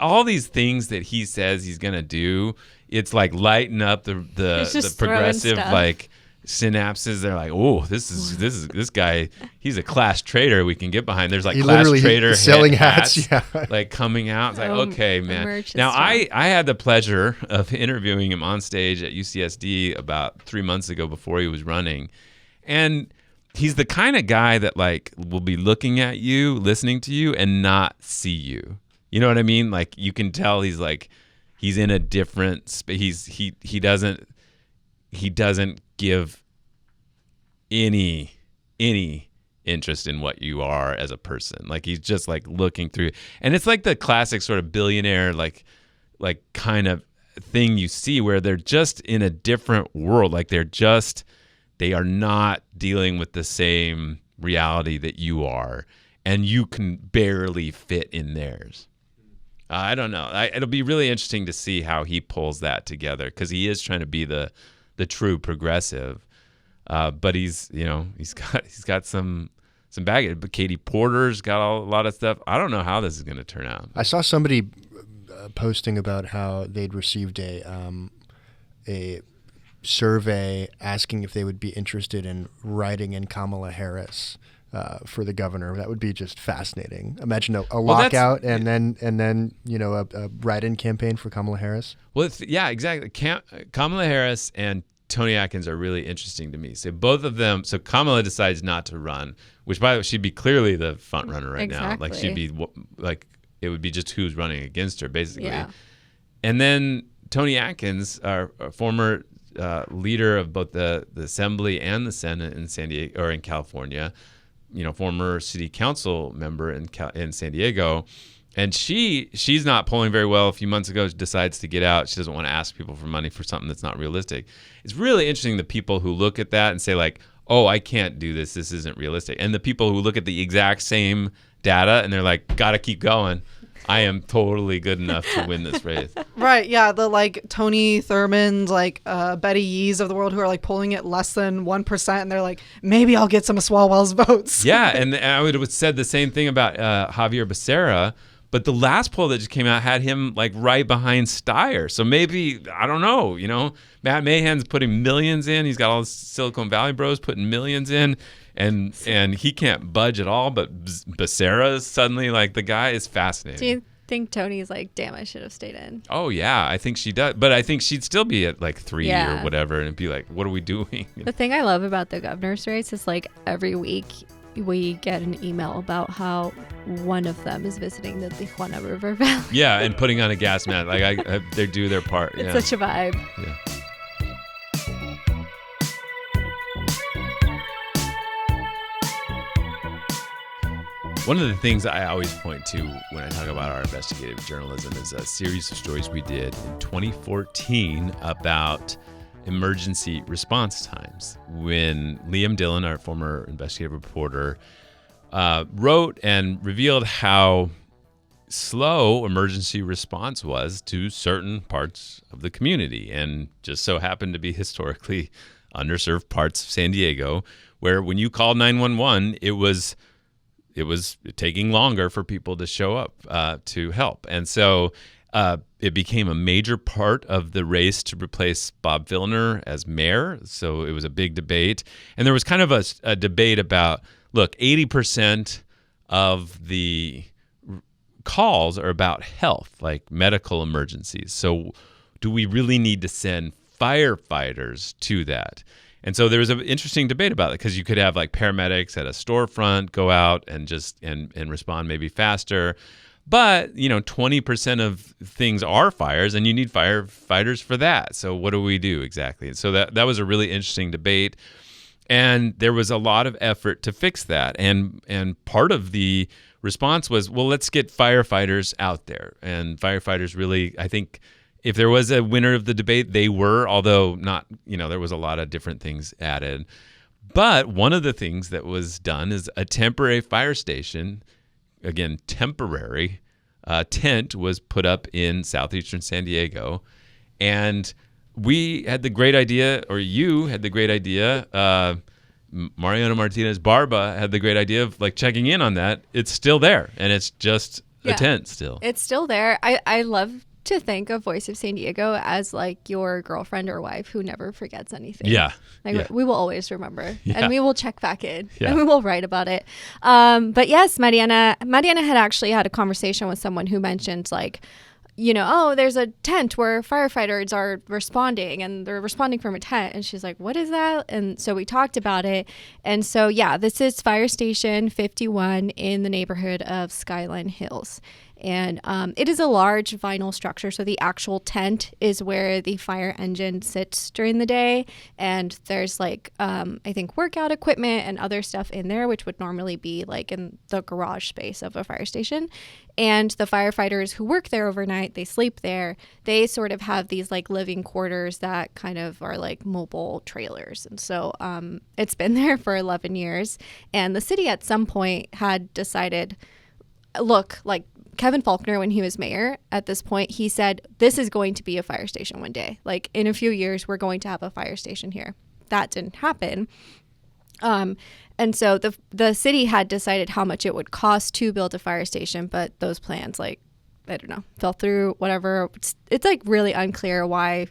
all these things that he says he's going to do, it's like lighten up the progressive, like, synapses. They're like, oh, this guy, he's a class trader we can get behind. There's like he class trader selling hats yeah. like coming out. It's like, okay, man. Now I had the pleasure of interviewing him on stage at UCSD about 3 months ago before he was running, and he's the kind of guy that like will be looking at you, listening to you, and not see you. You know what I mean? Like, you can tell he's in a different space. He doesn't give any interest in what you are as a person. Like, he's just like looking through, and it's like the classic sort of billionaire like kind of thing you see where they're just in a different world. Like, they are not dealing with the same reality that you are, and you can barely fit in theirs. I don't know. It'll be really interesting to see how he pulls that together, because he is trying to be the true progressive, but he's got some baggage. But Katie Porter's got a lot of stuff. I don't know how this is going to turn out. I saw somebody posting about how they'd received a survey asking if they would be interested in writing in Kamala Harris for the governor. That would be just fascinating. Imagine a lockout and then a write-in campaign for Kamala Harris. Well, yeah, exactly. Kamala Harris and Tony Atkins are really interesting to me. So both of them. So Kamala decides not to run, which by the way, she'd be clearly the front runner right now. Like, she'd be like, it would be just who's running against her basically. Yeah. And then Tony Atkins, our former leader of both the Assembly and the Senate in San Diego or in California, former city council member in San Diego, and she's not polling very well. A few months ago, she decides to get out. She doesn't want to ask people for money for something that's not realistic. It's really interesting, the people who look at that and say like, oh, I can't do this. This isn't realistic. And the people who look at the exact same data and they're like, gotta keep going. I am totally good enough to win this race. Right, yeah, the like Tony Thurmond's, like Betty Yee's of the world who are like polling at less than 1%, and they're like, maybe I'll get some of Swalwell's votes. Yeah, and I would have said the same thing about Javier Becerra, but the last poll that just came out had him like right behind Steyer. So maybe, I don't know, Matt Mayhem's putting millions in. He's got all the Silicon Valley bros putting millions in. And he can't budge at all, but Becerra is suddenly like, the guy is fascinating. Do you think Tony's like, damn, I should have stayed in? Oh, yeah, I think she does. But I think she'd still be at like 3 or whatever and be like, what are we doing? The thing I love about the governor's race is like every week we get an email about how one of them is visiting the Tijuana River Valley. Yeah, and putting on a gas mask. Like they do their part. It's such a vibe. Yeah. One of the things I always point to when I talk about our investigative journalism is a series of stories we did in 2014 about emergency response times, when Liam Dillon, our former investigative reporter, wrote and revealed how slow emergency response was to certain parts of the community, and just so happened to be historically underserved parts of San Diego, where when you called 911, it was taking longer for people to show up to help. And so it became a major part of the race to replace Bob Vilner as mayor. So it was a big debate. And there was kind of a debate about, look, 80% of the calls are about health, like medical emergencies. So do we really need to send firefighters to that. And so there was an interesting debate about it, because you could have like paramedics at a storefront go out and just and respond maybe faster. But, 20% of things are fires, and you need firefighters for that. So what do we do exactly? So that was a really interesting debate. And there was a lot of effort to fix that. And part of the response was, well, let's get firefighters out there. And firefighters really, I think, if there was a winner of the debate, they were, although not, there was a lot of different things added. But one of the things that was done is a temporary fire station, again, temporary, tent was put up in southeastern San Diego. And we had the great idea, or you had the great idea, Mariana Martinez Barba had the great idea of like checking in on that. It's still there, and it's just a tent still. It's still there. I love to think of Voice of San Diego as like your girlfriend or wife who never forgets anything. Yeah. We will always remember, Yeah. and we will check back in, Yeah. and we will write about it. But yes, Mariana had actually had a conversation with someone who mentioned like, there's a tent where firefighters are responding, and they're responding from a tent. And she's like, what is that? And so we talked about it. And so, this is Fire Station 51 in the neighborhood of Skyline Hills. And it is a large vinyl structure. So the actual tent is where the fire engine sits during the day. And there's like, I think, workout equipment and other stuff in there, which would normally be like in the garage space of a fire station. And the firefighters who work there overnight, they sleep there. They sort of have these like living quarters that kind of are like mobile trailers. And so it's been there for 11 years. And the city at some point had decided, look, like Kevin Faulconer, when he was mayor at this point, he said, this is going to be a fire station one day. Like in a few years, we're going to have a fire station here. That didn't happen. And so the city had decided how much it would cost to build a fire station, but those plans, like, I don't know, fell through, whatever. It's like really unclear why,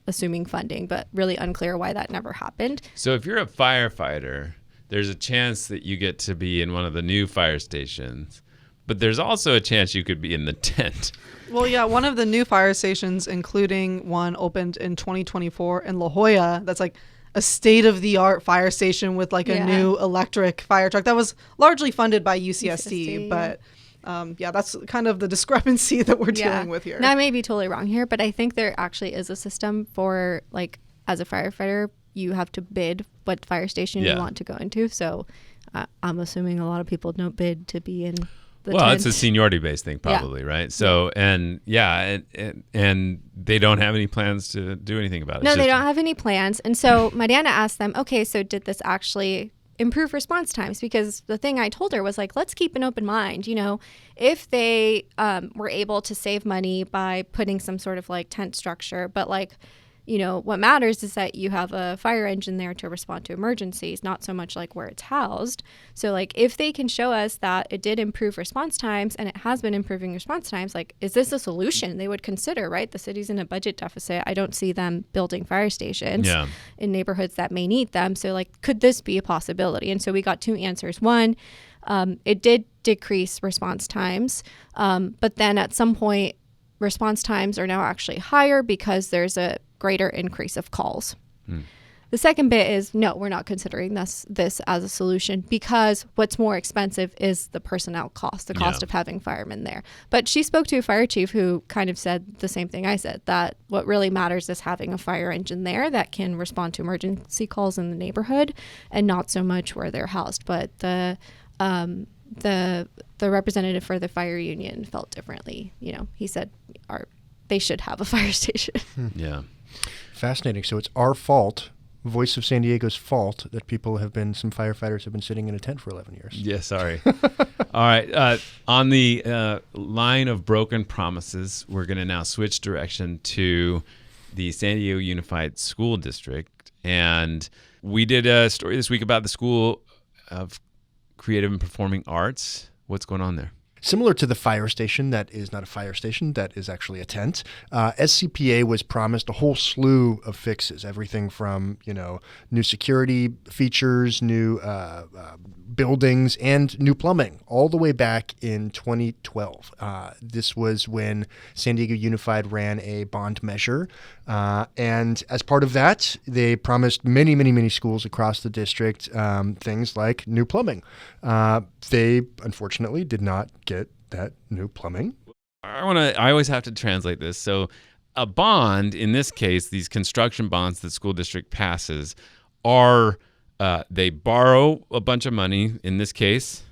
assuming funding, but really unclear why that never happened. So if you're a firefighter, there's a chance that you get to be in one of the new fire stations, but there's also a chance you could be in the tent. Well, yeah, one of the new fire stations, including one opened in 2024 in La Jolla, that's like a state-of-the-art fire station with like a new electric fire truck that was largely funded by UCSD. But that's kind of the discrepancy that we're dealing with here. Now, I may be totally wrong here, but I think there actually is a system for, like, as a firefighter, you have to bid what fire station you want to go into. So I'm assuming a lot of people don't bid to be in the tent. It's a seniority-based thing probably, right? So, and they don't have any plans to do anything about it. No, they don't have any plans. And so Mariana asked them, okay, so did this actually improve response times? Because the thing I told her was like, let's keep an open mind. If they were able to save money by putting some sort of like tent structure, but like, what matters is that you have a fire engine there to respond to emergencies, not so much like where it's housed. So like if they can show us that it did improve response times, and it has been improving response times, like, is this a solution they would consider, right? The city's in a budget deficit. I don't see them building fire stations in neighborhoods that may need them. So like, could this be a possibility? And so we got two answers. One, it did decrease response times, but then at some point, response times are now actually higher because there's a greater increase of calls. The second bit is, no, we're not considering this as a solution, because what's more expensive is the personnel cost, the cost of having firemen there. But she spoke to a fire chief who kind of said the same thing I said, that what really matters is having a fire engine there that can respond to emergency calls in the neighborhood, and not so much where they're housed. But the representative for the fire union felt differently. He said they should have a fire station. Yeah. Fascinating. So it's our fault, Voice of San Diego's fault, that some firefighters have been sitting in a tent for 11 years. Yeah, sorry. All right. On the line of broken promises, we're going to now switch direction to the San Diego Unified School District. And we did a story this week about the School of Creative and Performing Arts. What's going on there? Similar to the fire station, that is not a fire station, that is actually a tent. SCPA was promised a whole slew of fixes, everything from, new security features, new buildings, and new plumbing all the way back in 2012. This was when San Diego Unified ran a bond measure. And as part of that, they promised many, many, many schools across the district things like new plumbing. They unfortunately did not get that new plumbing. I always have to translate this. So a bond, in this case, these construction bonds the school district passes are, they borrow a bunch of money, in this case.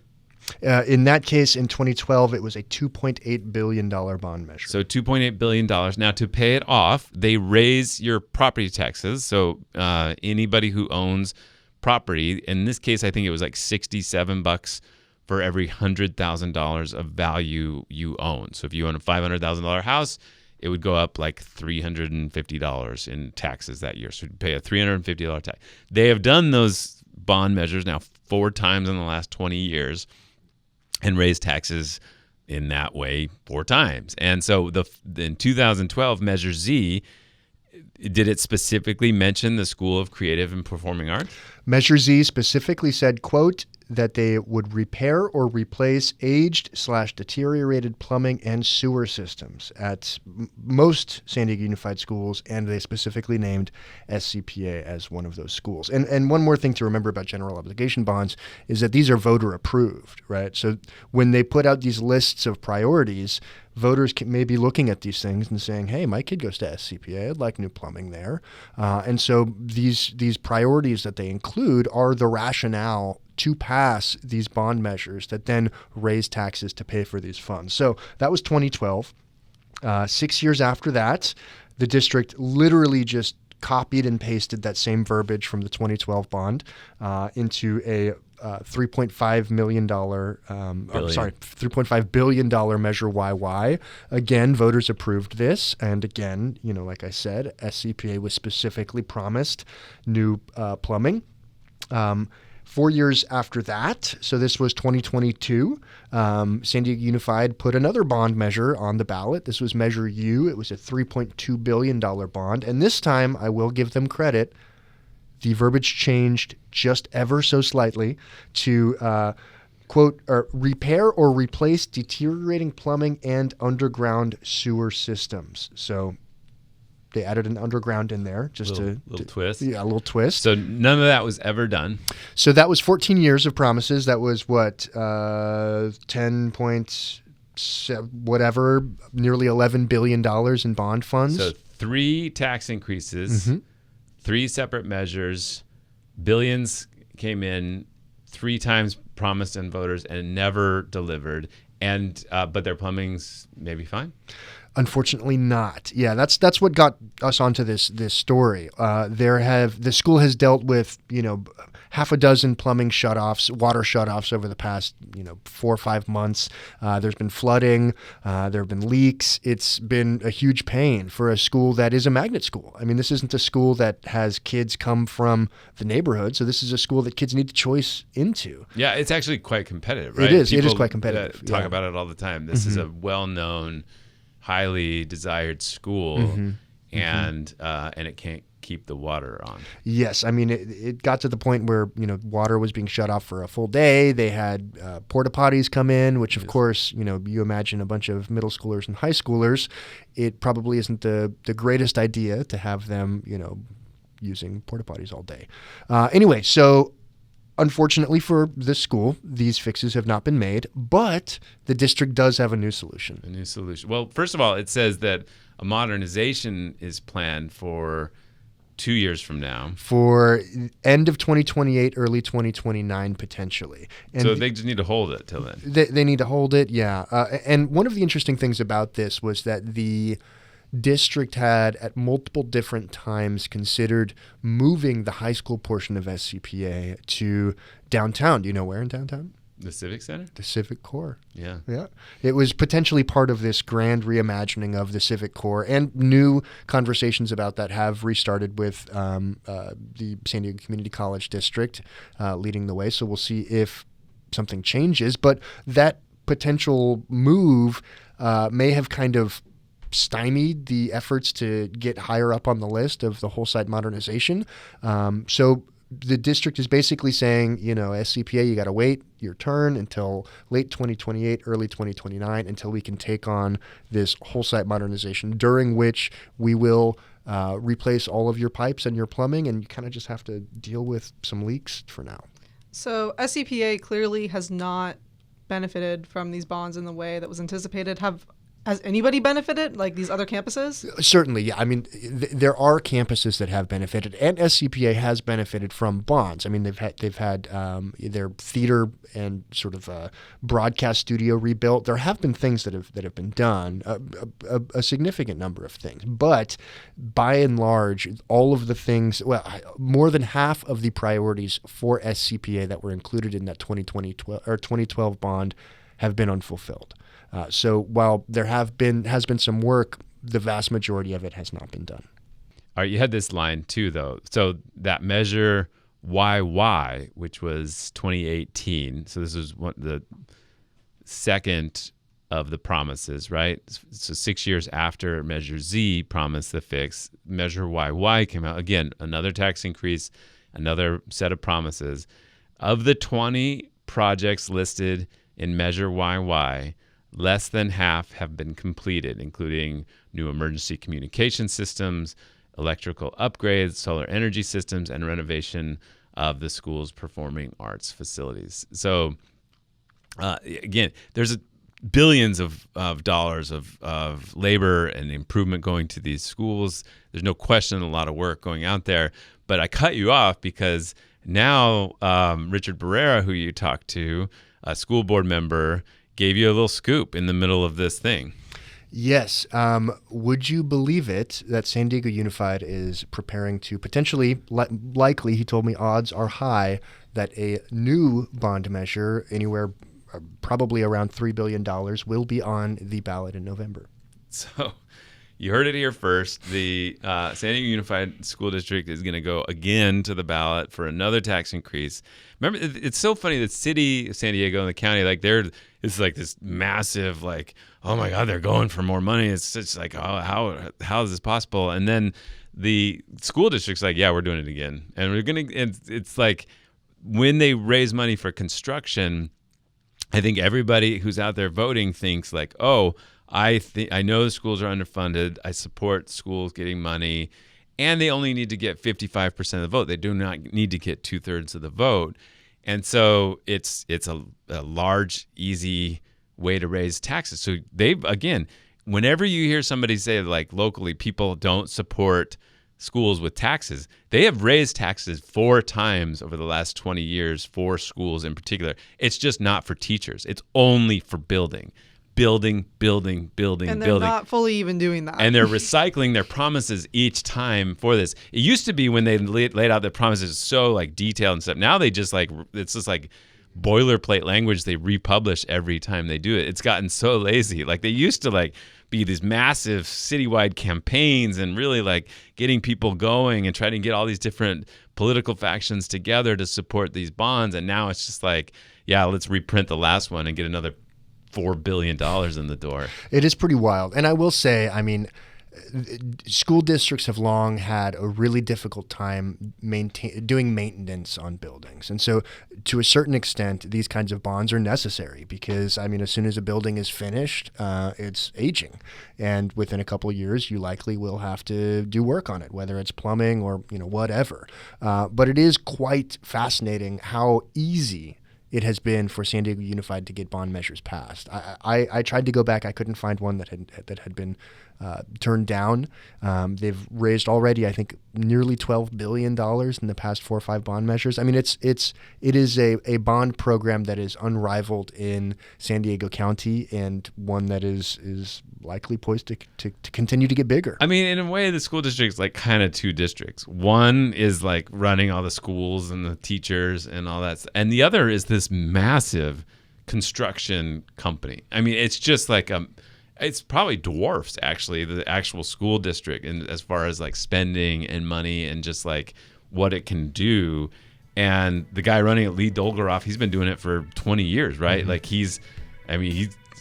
In that case, in 2012, it was a $2.8 billion bond measure. So $2.8 billion. Now, to pay it off, they raise your property taxes. So anybody who owns property, in this case, I think it was like $67 for every $100,000 of value you own. So if you own a $500,000 house, it would go up like $350 in taxes that year. So you'd pay a $350 tax. They have done those bond measures now 4 times in the last 20 years and raised taxes in that way 4 times. And so in 2012, Measure Z, did it specifically mention the School of Creative and Performing Arts? Measure Z specifically said, quote, that they would repair or replace aged/deteriorated plumbing and sewer systems at most San Diego Unified schools, and they specifically named SCPA as one of those schools. And one more thing to remember about general obligation bonds is that these are voter approved, right? So when they put out these lists of priorities, voters may be looking at these things and saying, hey, my kid goes to SCPA, I'd like new plumbing there. And so these priorities that they include are the rationale to pass these bond measures that then raise taxes to pay for these funds. So that was 2012. 6 years after that, the district literally just copied and pasted that same verbiage from the 2012 bond into a $3.5 billion Measure YY. Again, voters approved this. And again, like I said, SCPA was specifically promised new plumbing. 4 years after that, so this was 2022, San Diego Unified put another bond measure on the ballot. This was Measure U. It was a $3.2 billion bond. And this time, I will give them credit, the verbiage changed just ever so slightly to, quote, repair or replace deteriorating plumbing and underground sewer systems. So they added an underground in there just little twist. Yeah, a little twist. So none of that was ever done. So that was 14 years of promises. That was what, 10 points, whatever, nearly $11 billion in bond funds. So 3 tax increases, 3 separate measures, billions came in, 3 times promised in voters and never delivered. And but their plumbing's maybe fine. Unfortunately not. Yeah, that's what got us onto this story. The school has dealt with, half a dozen plumbing shutoffs, water shutoffs over the past, 4 or 5 months. There's been flooding. There have been leaks. It's been a huge pain for a school that is a magnet school. I mean, this isn't a school that has kids come from the neighborhood. So this is a school that kids need to choice into. Yeah, it's actually quite competitive, right? It is. People it is quite competitive. Talk about it all the time. This is a well-known, highly desired school, and it can't keep the water on. Yes, I mean it got to the point where water was being shut off for a full day. They had porta potties come in, which of course you imagine a bunch of middle schoolers and high schoolers. It probably isn't the greatest idea to have them using porta potties all day. Anyway, so. Unfortunately for this school, these fixes have not been made, but the district does have a new solution. A new solution. Well, first of all, it says that a modernization is planned for 2 years from now. For end of 2028, early 2029, potentially. And so they just need to hold it till then. They need to hold it, yeah. And one of the interesting things about this was that the district had at multiple different times considered moving the high school portion of SCPA to downtown. Do you know where in downtown? The Civic Center? The Civic Core. Yeah. Yeah. It was potentially part of this grand reimagining of the Civic Core, and new conversations about that have restarted with the San Diego Community College District leading the way. So we'll see if something changes. But that potential move may have kind of stymied the efforts to get higher up on the list of the whole site modernization. So the district is basically saying, SCPA, you got to wait your turn until late 2028, early 2029, until we can take on this whole site modernization, during which we will replace all of your pipes and your plumbing, and you kind of just have to deal with some leaks for now. So SCPA clearly has not benefited from these bonds in the way that was anticipated. Has anybody benefited, like these other campuses? Certainly, yeah. I mean, there are campuses that have benefited, and SCPA has benefited from bonds. I mean, they've had their theater and sort of broadcast studio rebuilt. There have been things that have been done, a significant number of things. But by and large, all of the things, more than half of the priorities for SCPA that were included in that 2012 bond have been unfulfilled. So while there has been some work, the vast majority of it has not been done. All right, you had this line too, though. So that measure YY, which was 2018. So this was the second of the promises, right? So 6 years after Measure Z promised the fix, Measure YY came out. Again, another tax increase, another set of promises. Of the 20 projects listed in Measure YY, less than half have been completed, including new emergency communication systems, electrical upgrades, solar energy systems, and renovation of the school's performing arts facilities. So, again, there's billions of dollars of labor and improvement going to these schools. There's no question a lot of work going out there. But I cut you off because now Richard Barrera, who you talked to, a school board member, gave you a little scoop in the middle of this thing. Yes. Would you believe it that San Diego Unified is preparing to potentially, likely, he told me odds are high, that a new bond measure, anywhere probably around $3 billion, will be on the ballot in November. So you heard it here first. The San Diego Unified School District is going to go again to the ballot for another tax increase. Remember, it's so funny, the city of San Diego and the county, it's like this massive, like, oh my God, they're going for more money. It's just like, oh, how is this possible? And then the school district's like, yeah, we're doing it again. And it's like when they raise money for construction, I think everybody who's out there voting thinks like, oh, I know the schools are underfunded. I support schools getting money, and they only need to get 55% of the vote. They do not need to get 2/3 of the vote. And so it's a large, easy way to raise taxes. So whenever you hear somebody say like locally people don't support schools with taxes, they have raised taxes 4 times over the last 20 years for schools in particular. It's just not for teachers. It's only for building. And they're not fully even doing that. And they're recycling their promises each time for this. It used to be when they laid out their promises so like detailed and stuff. Now they just like, it's just like boilerplate language they republish every time they do it. It's gotten so lazy. Like they used to like be these massive citywide campaigns and really like getting people going and trying to get all these different political factions together to support these bonds. And now it's just like, yeah, let's reprint the last one and get another $4 billion in the door. It is pretty wild. And I will say, I mean, school districts have long had a really difficult time doing maintenance on buildings. And so to a certain extent, these kinds of bonds are necessary because, I mean, as soon as a building is finished, it's aging. And within a couple of years, you likely will have to do work on it, whether it's plumbing or, whatever. But it is quite fascinating how easy it has been for San Diego Unified to get bond measures passed. I tried to go back. I couldn't find one that had been turned down. They've raised already, I think, nearly $12 billion in the past 4 or 5 bond measures. I mean, it is a bond program that is unrivaled in San Diego County and one that is likely poised to continue to get bigger. I mean, in a way, the school district's like kind of 2 districts. One is like running all the schools and the teachers and all that, and the other is this massive construction company. I mean, it's just like it's probably dwarfs actually the actual school district and as far as like spending and money and just like what it can do. And the guy running it, Lee Dolgoroff, he's been doing it for 20 years, right? Mm-hmm. Like he's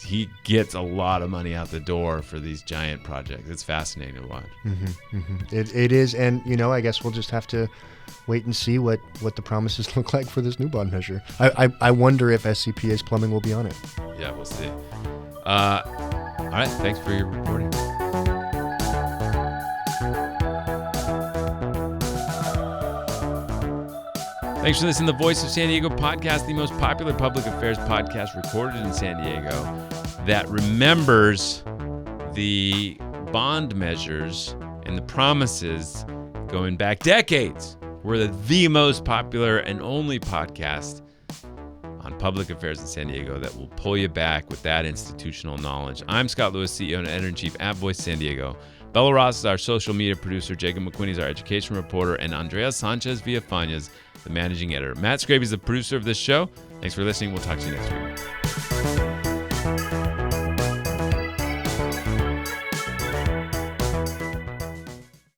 he gets a lot of money out the door for these giant projects. It's fascinating to watch. It is, and I guess we'll just have to wait and see what the promises look like for this new bond measure. I wonder if SCPA's plumbing will be on it. Yeah, we'll see. All right, thanks for your reporting. Thanks for listening to the Voice of San Diego podcast, the most popular public affairs podcast recorded in San Diego that remembers the bond measures and the promises going back decades. We're the most popular and only podcast on public affairs in San Diego that will pull you back with that institutional knowledge. I'm Scott Lewis, CEO and editor-in-chief at Voice San Diego. Bella Ross is our social media producer. Jacob McQueen is our education reporter. And Andrea Sanchez Villafaña is the managing editor. Matt Scraby is the producer of this show. Thanks for listening. We'll talk to you next week.